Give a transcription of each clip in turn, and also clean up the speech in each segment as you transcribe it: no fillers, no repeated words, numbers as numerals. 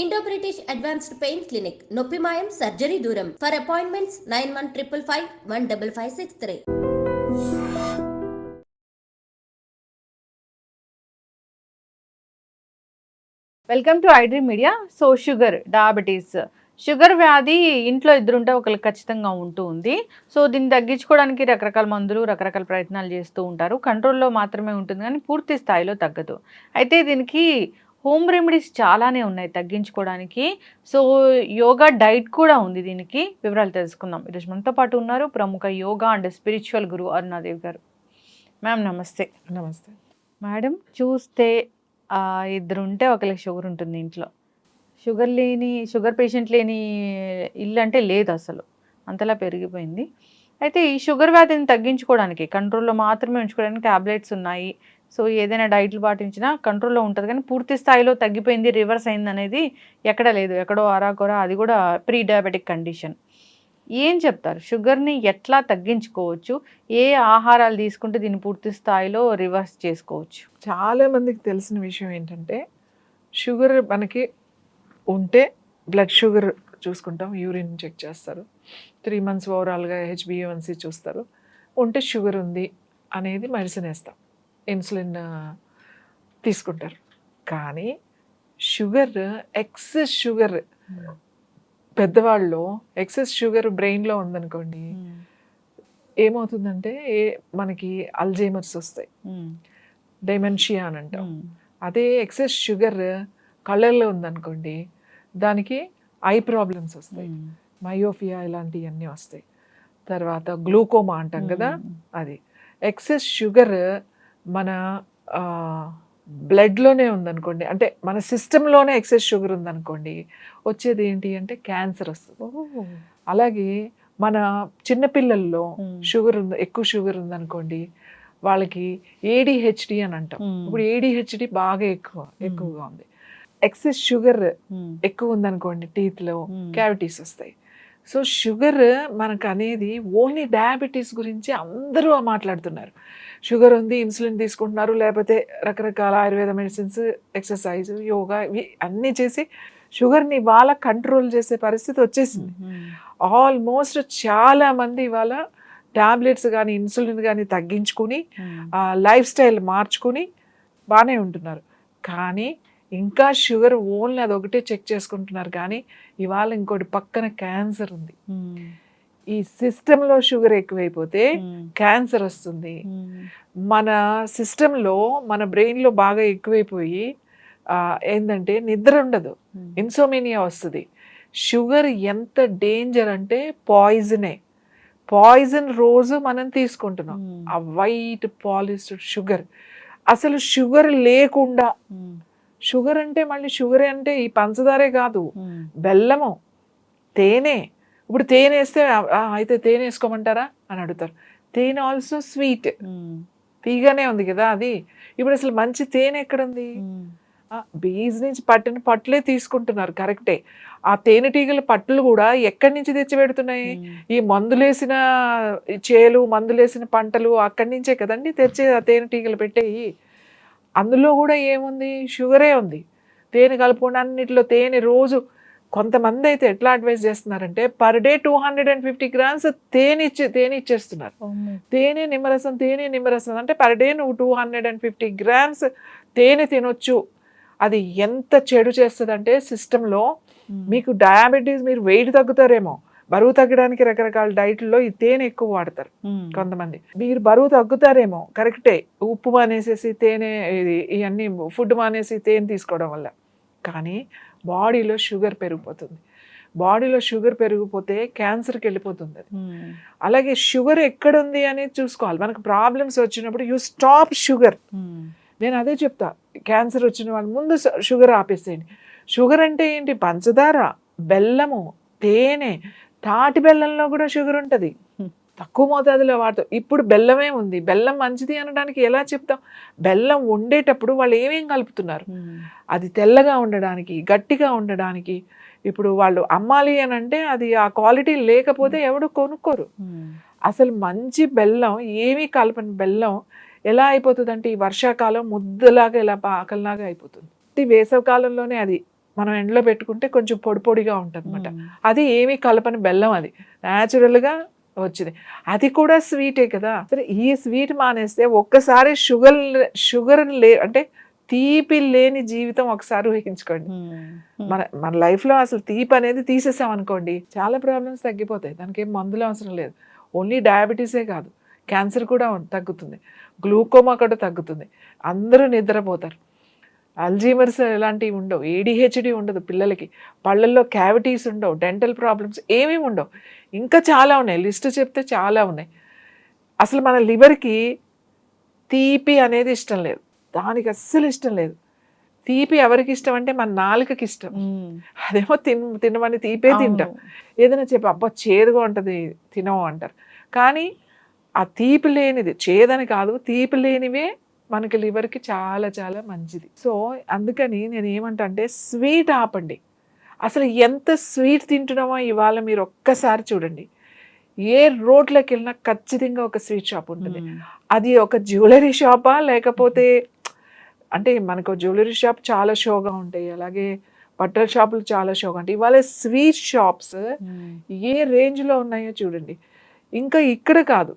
Indo British advanced pain clinic నొప్పి మాయం surgery దూరం for appointments 9155515563. Welcome to iDream media. So diabetes sugar వ్యాధి ఇంట్లో ఇద్దరుంటే ఒకరికి ఖచ్చితంగా ఉంటూ ఉంది. సో దీన్ని తగ్గించుకోవడానికి రకరకాల మందులు రకరకాల ప్రయత్నాలు చేస్తూ ఉంటారు. కంట్రోల్లో మాత్రమే ఉంటుంది కానీ పూర్తి స్థాయిలో తగ్గదు. అయితే దీనికి హోమ్ రెమెడీస్ చాలానే ఉన్నాయి తగ్గించుకోవడానికి. సో యోగా డైట్ కూడా ఉంది. దీనికి వివరాలు తెలుసుకుందాం. ఈరోజు మనతో పాటు ఉన్నారు ప్రముఖ యోగా అండ్ స్పిరిచువల్ గురు అరుణాదేవి గారు. మ్యామ్ నమస్తే. నమస్తే మేడం, చూస్తే ఇద్దరుంటే ఒకరికి షుగర్ ఉంటుంది ఇంట్లో. షుగర్ పేషెంట్ లేని ఇల్లు అంటే లేదు అసలు, అంతలా పెరిగిపోయింది. అయితే ఈ షుగర్ వ్యాధిని తగ్గించుకోవడానికి కంట్రోల్లో మాత్రమే ఉంచుకోవడానికి ట్యాబ్లెట్స్ ఉన్నాయి. సో ఏదైనా డైట్లు పాటించినా కంట్రోల్లో ఉంటుంది, కానీ పూర్తి స్థాయిలో తగ్గిపోయింది, రివర్స్ అయింది అనేది ఎక్కడ లేదు. ఎక్కడో అరాకొర, అది కూడా ప్రీ డయాబెటిక్ కండిషన్. ఏం చెప్తారు, షుగర్ని ఎట్లా తగ్గించుకోవచ్చు, ఏ ఆహారాలు తీసుకుంటే దీన్ని పూర్తి స్థాయిలో రివర్స్ చేసుకోవచ్చు? చాలా మందికి తెలిసిన విషయం ఏంటంటే, షుగర్ మనకి ఉంటే బ్లడ్ షుగర్ చూసుకుంటాం, యూరిన్ చెక్ చేస్తారు, 3 months ఓవరాల్గా HbA1c చూస్తారు. ఉంటే షుగర్ ఉంది అనేది మెడిసిన్ వేస్తాం, ఇన్సులిన్ తీసుకుంటారు. కానీ షుగర్, ఎక్సెస్ షుగర్ పెద్దవాళ్ళు ఎక్సెస్ షుగర్ బ్రెయిన్లో ఉందనుకోండి, ఏమవుతుందంటే మనకి అల్జైమర్స్ వస్తాయి, డైమెన్షియా అని అంటాం. అదే ఎక్సెస్ షుగర్ కళ్ళల్లో ఉందనుకోండి, దానికి ఐ ప్రాబ్లమ్స్ వస్తాయి, మయోఫియా ఇలాంటివన్నీ వస్తాయి. తర్వాత గ్లూకోమా అంటాం కదా, అది. ఎక్సెస్ షుగర్ మన బ్లడ్లోనే ఉందనుకోండి, అంటే మన సిస్టంలోనే ఎక్సెస్ షుగర్ ఉందనుకోండి, వచ్చేది ఏంటి అంటే క్యాన్సర్ వస్తుంది. అలాగే మన చిన్నపిల్లల్లో షుగర్ ఉంది, ఎక్కువ షుగర్ ఉందనుకోండి, వాళ్ళకి ADHD అని అంటాం. ఇప్పుడు ADHD బాగా ఎక్కువగా ఉంది. ఎక్సెస్ షుగర్ ఎక్కువ ఉందనుకోండి, టీత్లో క్యావిటీస్ వస్తాయి. సో షుగర్ మనకు అనేది ఓన్లీ డయాబెటీస్ గురించి అందరూ మాట్లాడుతున్నారు. షుగర్ ఉంది, ఇన్సులిన్ తీసుకుంటున్నారు, లేకపోతే రకరకాల ఆయుర్వేద మెడిసిన్స్, ఎక్సర్సైజ్, యోగా, ఇవి అన్నీ చేసి షుగర్ని ఇవాళ కంట్రోల్ చేసే పరిస్థితి వచ్చేసింది. ఆల్మోస్ట్ చాలామంది ఇవాళ ట్యాబ్లెట్స్ కానీ ఇన్సులిన్ కానీ తగ్గించుకుని లైఫ్ స్టైల్ మార్చుకుని బాగానే ఉంటున్నారు. కానీ ఇంకా షుగర్ ఓన్లీ అదొకటే చెక్ చేసుకుంటున్నారు. కానీ ఇవాళ ఇంకోటి పక్కన క్యాన్సర్ ఉంది. ఈ సిస్టంలో షుగర్ ఎక్కువైపోతే క్యాన్సర్ వస్తుంది. మన సిస్టంలో, మన బ్రెయిన్లో బాగా ఎక్కువైపోయి ఏంటంటే నిద్ర ఉండదు, ఇన్సోమేనియా వస్తుంది. షుగర్ ఎంత డేంజర్ అంటే పాయిజన్ రోజు మనం తీసుకుంటున్నాం, ఆ వైట్ పాలిష్డ్ షుగర్. అసలు షుగర్ లేకుండా, షుగర్ అంటే మళ్ళీ షుగర్ అంటే ఈ పంచదారే కాదు, బెల్లము, తేనె. ఇప్పుడు తేనె వేస్తే అయితే తేనె వేసుకోమంటారా అని అడుగుతారు. తేనె ఆల్సో స్వీట్, తీగానే ఉంది కదా అది. ఇప్పుడు అసలు మంచి తేనె ఎక్కడుంది? బీజ్ నుంచి పట్టిన పట్లే తీసుకుంటున్నారు, కరెక్టే. ఆ తేనెటీగల పట్లు కూడా ఎక్కడి నుంచి తెచ్చి పెడుతున్నాయి? ఈ మందులేసిన చేలు, మందులేసిన పంటలు అక్కడి నుంచే కదండి తెచ్చి ఆ తేనెటీగలు పెట్టేయి. అందులో కూడా ఏముంది? షుగరే ఉంది. తేనె కలుపుకుండా అన్నిటిలో తేనె రోజు. కొంతమంది అయితే ఎట్లా అడ్వైజ్ చేస్తున్నారంటే పర్ డే 250 grams తేనె ఇచ్చేస్తున్నారు. తేనె నిమ్మరసం అంటే పర్ డే నువ్వు 250 grams తేనె తినొచ్చు. అది ఎంత చెడు చేస్తుంది అంటే సిస్టంలో. మీకు డయాబెటీస్, మీరు వెయిట్ తగ్గుతారేమో, బరువు తగ్గడానికి రకరకాల డైట్లో ఈ తేనె ఎక్కువ వాడతారు కొంతమంది. మీరు బరువు తగ్గుతారేమో, కరెక్టే, ఉప్పు మానేసేసి తేనె, ఇవన్నీ ఫుడ్ మానేసి తేనె తీసుకోవడం వల్ల. కానీ బాడీలో షుగర్ పెరిగిపోతుంది. బాడీలో షుగర్ పెరిగిపోతే క్యాన్సర్కి వెళ్ళిపోతుంది అది. అలాగే షుగర్ ఎక్కడుంది అనేది చూసుకోవాలి. మనకు ప్రాబ్లమ్స్ వచ్చినప్పుడు యూ స్టాప్ షుగర్. నేను అదే చెప్తా, క్యాన్సర్ వచ్చిన వాళ్ళు ముందు షుగర్ ఆపేసేయండి. షుగర్ అంటే ఏంటి? పంచదార, బెల్లము, తేనె, తాటి బెల్లంలో కూడా షుగర్ ఉంటుంది, తక్కువ మోతాదులో వాడతాం. ఇప్పుడు బెల్లమే ఉంది. బెల్లం మంచిది అనడానికి ఎలా చెప్తాం? బెల్లం వండేటప్పుడు వాళ్ళు ఏమేం కలుపుతున్నారు? అది తెల్లగా ఉండడానికి, గట్టిగా ఉండడానికి. ఇప్పుడు వాళ్ళు అమ్మాలి అని అంటే అది ఆ క్వాలిటీ లేకపోతే ఎవడు కొనుక్కోరు. అసలు మంచి బెల్లం, ఏమీ కలపని బెల్లం ఎలా అయిపోతుంది అంటే ఈ వర్షాకాలం ముద్దలాగా, ఇలా పాకల్లాగా అయిపోతుంది. వేసవి కాలంలోనే అది మనం ఎండలో పెట్టుకుంటే కొంచెం పొడి పొడిగా ఉంటుంది అనమాట. అది ఏమీ కలపని బెల్లం, అది న్యాచురల్గా వచ్చింది. అది కూడా స్వీటే కదా. సరే ఈ స్వీట్ మానేస్తే ఒక్కసారి షుగర్ అంటే తీపి లేని జీవితం ఒకసారి ఊహించుకోండి. మన లైఫ్లో అసలు తీపి అనేది తీసేసాం అనుకోండి, చాలా ప్రాబ్లమ్స్ తగ్గిపోతాయి. దానికి ఏం మందులు అవసరం లేదు. ఓన్లీ డయాబెటీసే కాదు, క్యాన్సర్ కూడా తగ్గుతుంది, గ్లూకోమా కూడా తగ్గుతుంది, అందరూ నిద్రపోతారు, అల్జీమర్స్ ఇలాంటివి ఉండవు, ADHD ఉండదు పిల్లలకి, పళ్ళల్లో క్యావిటీస్ ఉండవు, డెంటల్ ప్రాబ్లమ్స్ ఏమీ ఉండవు. ఇంకా చాలా ఉన్నాయి, లిస్ట్ చెప్తే చాలా ఉన్నాయి. అసలు మన లివర్కి తీపి అనేది ఇష్టం లేదు, దానికి అస్సలు ఇష్టం లేదు. తీపి ఎవరికి ఇష్టం అంటే మన నాలుకకి ఇష్టం. అదేమో తినమని తీపే తింటాం. ఏదైనా చెప్పి అబ్బా చేదుగా ఉంటుంది తినవు అంటారు. కానీ ఆ తీపి లేనిది, చేదని కాదు, తీపి లేనివే మనకి లివర్కి చాలా చాలా మంచిది. సో అందుకని నేను ఏమంటా అంటే స్వీట్ ఆపండి. అసలు ఎంత స్వీట్ తింటున్నామో ఇవాళ మీరు ఒక్కసారి చూడండి. ఏ రోడ్లోకి వెళ్ళినా ఖచ్చితంగా ఒక స్వీట్ షాప్ ఉంటుంది. అది ఒక జ్యువెలరీ షాపా లేకపోతే, అంటే మనకు జ్యువెలరీ షాప్ చాలా షోగా ఉంటాయి, అలాగే బట్టల షాపులు చాలా షోగా ఉంటాయి. ఇవాళ స్వీట్ షాప్స్ ఏ రేంజ్లో ఉన్నాయో చూడండి. ఇంకా ఇక్కడ కాదు,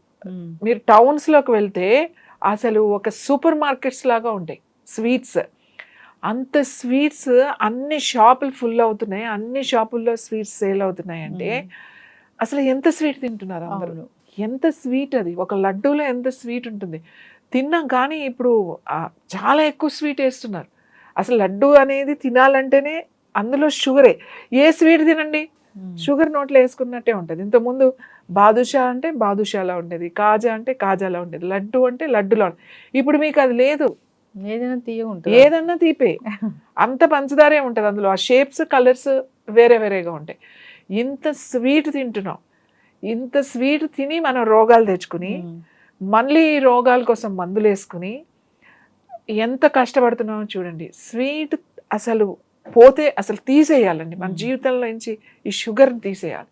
మీరు టౌన్స్లోకి వెళ్తే అసలు ఒక సూపర్ మార్కెట్స్ లాగా ఉంటాయి స్వీట్స్. అంత స్వీట్స్ అన్ని షాపులు ఫుల్ అవుతున్నాయి, అన్ని షాపుల్లో స్వీట్స్ సేల్ అవుతున్నాయి. అంటే అసలు ఎంత స్వీట్ తింటున్నారు అందరూ, ఎంత స్వీట్ అది. ఒక లడ్డూలో ఎంత స్వీట్ ఉంటుంది తిన్నాం. కానీ ఇప్పుడు చాలా ఎక్కువ స్వీట్ వేస్తున్నారు. అసలు లడ్డు అనేది తినాలంటేనే అందులో షుగరే. ఏ స్వీట్ తినండి షుగర్ నోట్లో వేసుకున్నట్టే ఉంటుంది. ఇంతకుముందు బాదుషా అంటే బాదుషాలా ఉండేది, కాజా అంటే కాజాలా ఉండేది, లడ్డు అంటే లడ్డులా ఉండేది. ఇప్పుడు మీకు అది లేదు, ఏదన్నా తీపే, అంత పంచదారే ఉంటుంది అందులో. ఆ షేప్స్ కలర్స్ వేరే వేరేగా ఉంటాయి. ఇంత స్వీట్ తింటున్నాం, ఇంత స్వీట్ తిని మనం రోగాలు తెచ్చుకుని మళ్ళీ ఈ రోగాల కోసం మందులు వేసుకుని ఎంత కష్టపడుతున్నామో చూడండి. స్వీట్ అసలు పోతే అసలు తీసేయాలండి మన జీవితంలో నుంచి. ఈ షుగర్ని తీసేయాలి.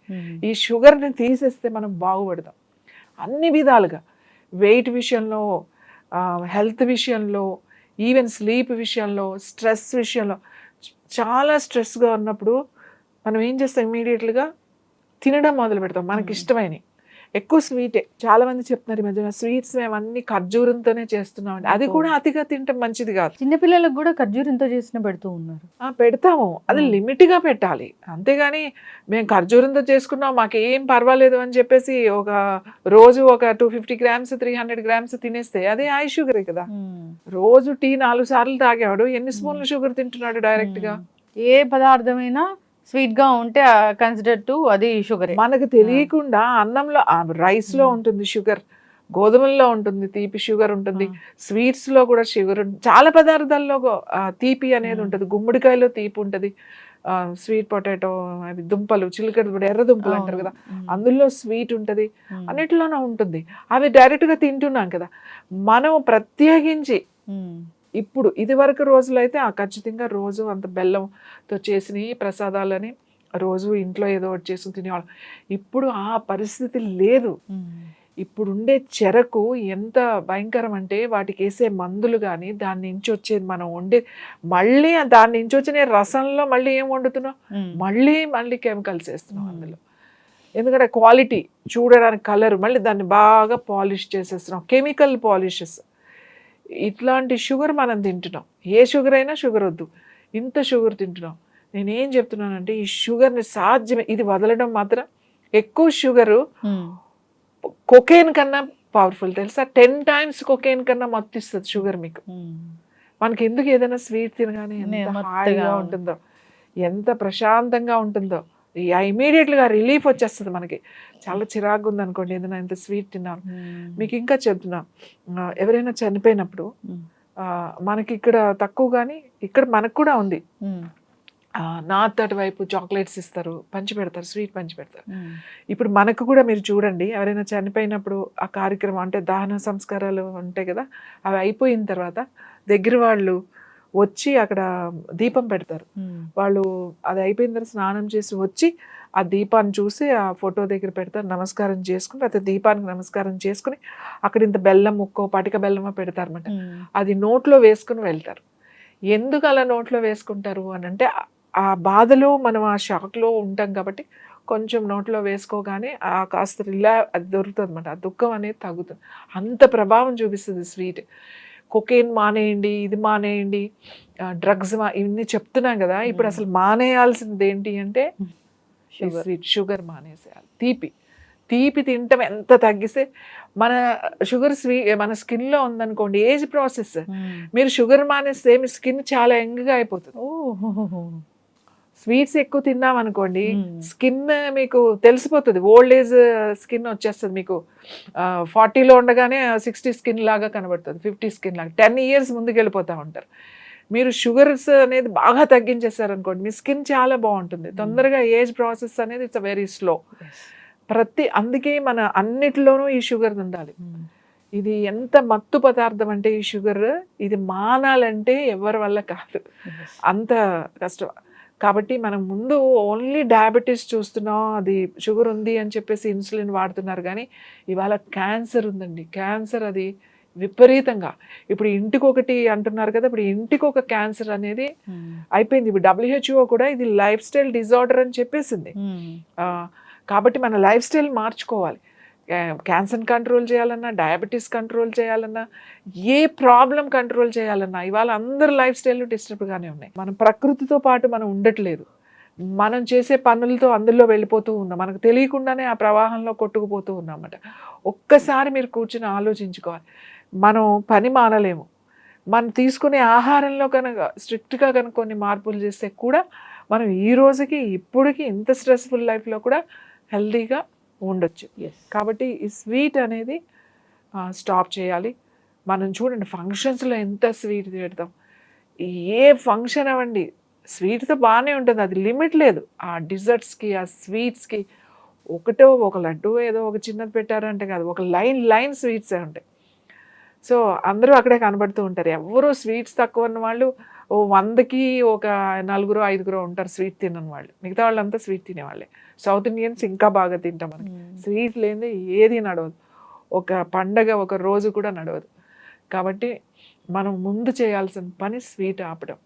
ఈ షుగర్ని తీసేస్తే మనం బాగుపడతాం అన్ని విధాలుగా. వెయిట్ విషయంలో, హెల్త్ విషయంలో, ఈవెన్ స్లీప్ విషయంలో, స్ట్రెస్ విషయంలో. చాలా స్ట్రెస్గా ఉన్నప్పుడు మనం ఏం చేస్తాం, ఇమీడియట్గా తినడం మొదలు పెడతాం మనకి ఇష్టమైనవి. ఎక్కువ స్వీటే. చాలా మంది చెప్తున్నారు ఈ మధ్యన స్వీట్స్ మేము అన్ని ఖర్జూరంతోనే చేస్తున్నామండి. అది కూడా అతిగా తింటే మంచిది కాదు. చిన్నపిల్లలకు కూడా ఖర్జూరంతో చేసిన పెడుతూ ఉన్నారు. పెడతాము, అది లిమిట్గా పెట్టాలి. అంతేగాని మేము ఖర్జూరంతో చేసుకున్నాం మాకు ఏం పర్వాలేదు అని చెప్పేసి ఒక రోజు ఒక 250 grams 300 grams తినేస్తే అదే హై షుగరే కదా. రోజు టీ 4 సార్లు తాగేవాడు ఎన్ని స్పూన్లు షుగర్ తింటున్నాడు డైరెక్ట్గా. ఏ పదార్థమైనా స్వీట్ గా ఉంటే కన్సిడర్ టు అది షుగర్. మనకు తెలియకుండా అన్నంలో, రైస్ లో ఉంటుంది షుగర్, గోధుమల్లో ఉంటుంది తీపి షుగర్ ఉంటుంది, స్వీట్స్ లో కూడా షుగర్, చాలా పదార్థాల్లో తీపి అనేది ఉంటుంది. గుమ్మడికాయలో తీపి ఉంటుంది, స్వీట్ పొటాటో, అవి దుంపలు, చిలకడ ఎర్ర దుంపలు అంటారు కదా, అందులో స్వీట్ ఉంటుంది, అన్నిటిలోనే ఉంటుంది. అవి డైరెక్ట్ గా తింటున్నాం కదా. మనం ప్రత్యేకించి ఇప్పుడు ఇది వరకు రోజులైతే ఖచ్చితంగా రోజు అంత బెల్లంతో చేసిన ప్రసాదాలని రోజు ఇంట్లో ఏదో ఒకటి చేసుకుని తినేవాళ్ళం. ఇప్పుడు ఆ పరిస్థితి లేదు. ఇప్పుడుండే చెరకు ఎంత భయంకరం అంటే వాటికి వేసే మందులు కానీ, దాని నుంచి వచ్చేది మనం వండే, మళ్ళీ దాని నుంచి వచ్చిన రసంలో మళ్ళీ ఏం వండుతున్నాం, మళ్ళీ కెమికల్స్ వేస్తున్నాం అందులో. ఎందుకంటే క్వాలిటీ చూడడానికి కలర్, మళ్ళీ దాన్ని బాగా పాలిష్ చేసేస్తున్నాం, కెమికల్ పాలిషెస్. ఇట్లాంటి షుగర్ మనం తింటున్నాం. ఏ షుగర్ అయినా షుగర్ వద్దు, ఇంత షుగర్ తింటున్నాం. నేనేం చెప్తున్నానంటే ఈ షుగర్ని సాధ్యమే, ఇది వదలడం మాత్రం. ఎక్కువ షుగరు కొకేన్ కన్నా పవర్ఫుల్ తెలుసా, 10 times కొకేన్ కన్నా మత్తిస్తుంది షుగర్ మీకు. మనకి ఎందుకు ఏదైనా స్వీట్ తినగానే ఎంత హాయిగా ఉంటుందో, ఎంత ప్రశాంతంగా ఉంటుందో, ఇమీడియట్గా రిలీఫ్ వచ్చేస్తుంది మనకి. చాలా చిరాకు ఉంది అనుకోండి ఏదైనా ఇంత స్వీట్ తిన్నాను. మీకు ఇంకా చెప్తున్నా, ఎవరైనా చనిపోయినప్పుడు మనకి ఇక్కడ తక్కువ కానీ ఇక్కడ మనకు కూడా ఉంది. నార్త్ అటువైపు చాక్లెట్స్ ఇస్తారు, పంచి పెడతారు, స్వీట్ పంచి పెడతారు. ఇప్పుడు మనకు కూడా మీరు చూడండి, ఎవరైనా చనిపోయినప్పుడు ఆ కార్యక్రమం అంటే దహన సంస్కారాలు ఉంటాయి కదా, అవి అయిపోయిన తర్వాత దగ్గర వాళ్ళు వచ్చి అక్కడ దీపం పెడతారు. వాళ్ళు అది అయిపోయిన తర్వాత స్నానం చేసి వచ్చి ఆ దీపాన్ని చూసి ఆ ఫోటో దగ్గర పెడతారు, నమస్కారం చేసుకుని, లేకపోతే దీపానికి నమస్కారం చేసుకుని అక్కడ ఇంత బెల్లం ముక్కో పటిక బెల్లమో పెడతారు అన్నమాట. అది నోట్లో వేసుకుని వెళ్తారు. ఎందుకు అలా నోట్లో వేసుకుంటారు అని అంటే ఆ బాధలో మనం ఆ షాక్లో ఉంటాం కాబట్టి కొంచెం నోట్లో వేసుకోగానే ఆ కాస్త అది దొరుకుతుంది అనమాట. ఆ దుఃఖం అనేది తగ్గుతుంది. అంత ప్రభావం చూపిస్తుంది స్వీట్. కొకేన్ మానేయండి, ఇది మానేయండి, డ్రగ్స్ ఇవన్నీ చెప్తున్నాం కదా. ఇప్పుడు అసలు మానేయాల్సింది ఏంటి అంటే స్వీట్, షుగర్ మానేసేయాలి. తీపి తింటాం ఎంత తగ్గిస్తే మన షుగర్ మన స్కిన్లో ఉందనుకోండి, ఏజ్ ప్రాసెస్, మీరు షుగర్ మానేస్తే మీ స్కిన్ చాలా యంగ్గా అయిపోతుంది. స్వీట్స్ ఎక్కువ తిన్నాం అనుకోండి, స్కిన్ మీకు తెలిసిపోతుంది, ఓల్డ్ ఏజ్ స్కిన్ వచ్చేస్తుంది. మీకు 40లో ఉండగానే 60 స్కిన్ లాగా కనబడుతుంది, 50 స్కిన్ లాగా. 10 years ముందుకు వెళ్ళిపోతూ ఉంటారు. మీరు షుగర్స్ అనేది బాగా తగ్గించేసారనుకోండి, మీ స్కిన్ చాలా బాగుంటుంది. తొందరగా ఏజ్ ప్రాసెస్ అనేది ఇట్స్ వెరీ స్లో. అందుకే మన అన్నిటిలోనూ ఈ షుగర్ ఉండాలి. ఇది ఎంత మత్తు పదార్థం అంటే ఈ షుగర్, ఇది మానాలంటే ఎవరి వల్ల కాదు, అంత కష్టం. కాబట్టి మనం ముందు ఓన్లీ డయాబెటీస్ చూస్తున్నాం, అది షుగర్ ఉంది అని చెప్పేసి ఇన్సులిన్ వాడుతున్నారు. కానీ ఇవాళ క్యాన్సర్ ఉందండి. క్యాన్సర్ అది విపరీతంగా, ఇప్పుడు ఇంటికి ఒకటి అంటున్నారు కదా, ఇప్పుడు ఇంటికి ఒక క్యాన్సర్ అనేది అయిపోయింది. ఇప్పుడు WHO కూడా ఇది లైఫ్ స్టైల్ డిజార్డర్ అని చెప్పేసింది. కాబట్టి మన లైఫ్ స్టైల్ మార్చుకోవాలి. క్యాన్సర్ కంట్రోల్ చేయాలన్నా, డయాబెటీస్ కంట్రోల్ చేయాలన్నా, ఏ ప్రాబ్లం కంట్రోల్ చేయాలన్నా ఇవాళ అందరు లైఫ్ స్టైల్ డిస్టర్బ్గానే ఉన్నాయి. మనం ప్రకృతితో పాటు మనం ఉండట్లేదు. మనం చేసే పనులతో అందులో వెళ్ళిపోతూ ఉన్నాం, మనకు తెలియకుండానే ఆ ప్రవాహంలో కొట్టుకుపోతూ ఉన్నామన్నమాట. ఒక్కసారి మీరు కూర్చుని ఆలోచించుకోవాలి. మనం పని మానలేము, మనం తీసుకునే ఆహారంలో కనుక స్ట్రిక్ట్గా కనుక కొన్ని మార్పులు చేస్తే కూడా మనం ఈ రోజుకి ఇప్పటికి ఇంత స్ట్రెస్ఫుల్ లైఫ్లో కూడా హెల్తీగా ఉండొచ్చు. కాబట్టి ఈ స్వీట్ అనేది స్టాప్ చేయాలి. మనం చూడండి ఫంక్షన్స్లో ఎంత స్వీట్ తిడతాం. ఏ ఫంక్షన్ అవ్వండి స్వీట్తో బాగానే ఉంటుంది, అది లిమిట్ లేదు. ఆ డిజర్ట్స్కి, ఆ స్వీట్స్కి ఒక లడ్డు ఏదో ఒక చిన్నది పెట్టారంటే కాదు, ఒక లైన్ స్వీట్సే ఉంటాయి. సో అందరూ అక్కడే కనబడుతూ ఉంటారు. ఎవరో స్వీట్స్ తక్కువ ఉన్న వాళ్ళు 100కి ఒక 4-5 ఉంటారు స్వీట్ తినని వాళ్ళు. మిగతా వాళ్ళంతా స్వీట్ తినేవాళ్ళే. సౌత్ ఇండియన్స్ ఇంకా బాగా తింటాం. మనకి స్వీట్ లేనిదే ఏది నడవదు, ఒక పండగ ఒక రోజు కూడా నడవదు. కాబట్టి మనం ముందు చేయాల్సిన పని స్వీట్ ఆపడం.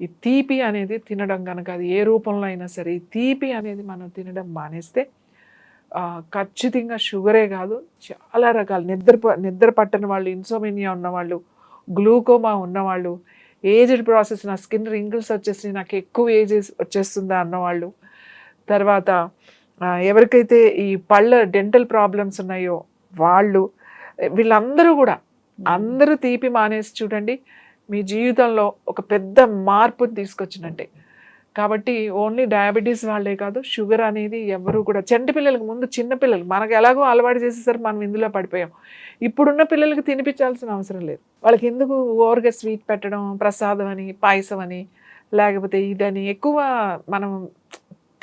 ఈ తీపి అనేది తినడం కనుక అది ఏ రూపంలో అయినా సరే, ఈ తీపి అనేది మనం తినడం మానేస్తే ఖచ్చితంగా షుగరే కాదు, చాలా రకాలు, నిద్ర పట్టని వాళ్ళు, ఇన్సోమినియా ఉన్నవాళ్ళు, గ్లూకోమా ఉన్నవాళ్ళు, ఏజ్డ్ ప్రాసెస్, నా స్కిన్ రింకిల్స్ వచ్చేసి నాకు ఎక్కువ ఏజ్ వచ్చేస్తుందా అన్నవాళ్ళు, తర్వాత ఎవరికైతే ఈ పళ్ళ డెంటల్ ప్రాబ్లమ్స్ ఉన్నాయో వాళ్ళు, వీళ్ళందరూ కూడా అందరూ తీపి మానేసి చూడండి, మీ జీవితంలో ఒక పెద్ద మార్పుని తీసుకొచ్చినట్టే. కాబట్టి ఓన్లీ డయాబెటీస్ వాళ్ళే కాదు, షుగర్ అనేది ఎవరు కూడా, చంటి పిల్లలకి ముందు, చిన్న పిల్లలకి మనకు ఎలాగో అలవాటు చేసేసరి మనం ఇందులో పడిపోయాం. ఇప్పుడున్న పిల్లలకి తినిపించాల్సిన అవసరం లేదు. వాళ్ళకి ఎందుకు ఓవర్గా స్వీట్ పెట్టడం, ప్రసాదం అని, పాయసం అని, లేకపోతే ఇదని ఎక్కువ మనం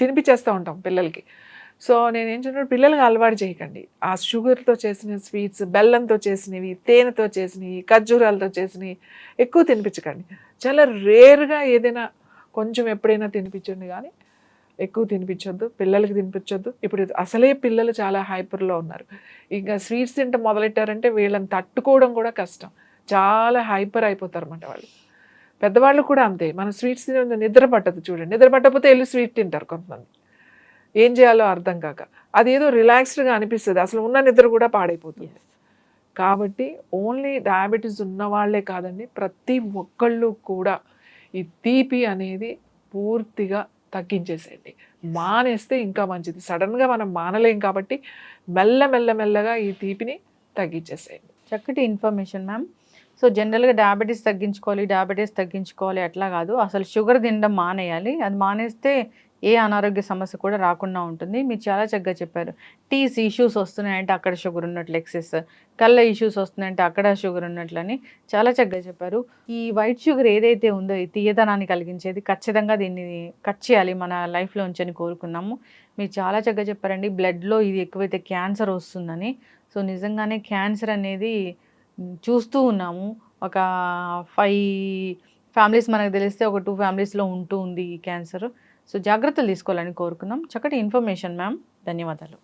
తినిపించేస్తూ ఉంటాం పిల్లలకి. సో నేనేం చెప్తున్నాను, పిల్లలకి అలవాటు చేయకండి. ఆ షుగర్తో చేసిన స్వీట్స్, బెల్లంతో చేసినవి, తేనెతో చేసినవి, ఖర్జూరాలతో చేసినవి ఎక్కువ తినిపించకండి. చాలా రేర్గా ఏదైనా కొంచెం ఎప్పుడైనా తినిపించండి, కానీ ఎక్కువ తినిపించొద్దు, పిల్లలకి తినిపించొద్దు. ఇప్పుడు అసలే పిల్లలు చాలా హైపర్లో ఉన్నారు. ఇంకా స్వీట్స్ తింటే మొదలెట్టారంటే వీళ్ళని తట్టుకోవడం కూడా కష్టం, చాలా హైపర్ అయిపోతారు అన్నమాట వాళ్ళు. పెద్దవాళ్ళు కూడా అంతే. మనం స్వీట్స్ తినే నిద్ర పట్టదు చూడండి, నిద్ర పట్టకపోతే వెళ్ళి స్వీట్ తింటారు కొంతమంది, ఏం చేయాలో అర్థం కాక. అదేదో రిలాక్స్డ్గా అనిపిస్తుంది, అసలు ఉన్న నిద్ర కూడా పాడైపోతుంది. కాబట్టి ఓన్లీ డయాబెటీస్ ఉన్న వాళ్ళే కాదండి, ప్రతి ఒక్కళ్ళు కూడా ఈ తీపి అనేది పూర్తిగా తగ్గించేసేయండి. మానేస్తే ఇంకా మంచిది. సడన్గా మనం మానలేం కాబట్టి మెల్లగా ఈ తీపిని తగ్గించేసేయండి. చక్కటి ఇన్ఫర్మేషన్ మ్యామ్. సో జనరల్గా డయాబెటీస్ తగ్గించుకోవాలి అట్లా కాదు, అసలు షుగర్ తినడం మానేయాలి. అది మానేస్తే ఏ అనారోగ్య సమస్య కూడా రాకుండా ఉంటుంది. మీరు చాలా చక్కగా చెప్పారు. టీస్ ఇష్యూస్ వస్తున్నాయంటే అక్కడ షుగర్ ఉన్నట్లు ఎక్సెస్, కళ్ళ ఇష్యూస్ వస్తున్నాయంటే అక్కడ షుగర్ ఉన్నట్లని చాలా చక్కగా చెప్పారు. ఈ వైట్ షుగర్ ఏదైతే ఉందో ఈ తీయదనాన్ని కలిగించేది, ఖచ్చితంగా దీన్ని కట్ చేయాలి మన లైఫ్లో ఉంచని కోరుకున్నాము. మీరు చాలా చక్కగా చెప్పారండి. బ్లడ్లో ఇది ఎక్కువైతే క్యాన్సర్ వస్తుందని. సో నిజంగానే క్యాన్సర్ అనేది చూస్తూ ఉన్నాము. ఒక 5 ఫ్యామిలీస్ మనకు తెలిస్తే ఒక 2 ఫ్యామిలీస్లో ఉంటూ ఉంది ఈ క్యాన్సర్. సో జాగ్రత్తలు తీసుకోవాలని కోరుకుందాం. చక్కటి ఇన్ఫర్మేషన్ మ్యామ్, ధన్యవాదాలు.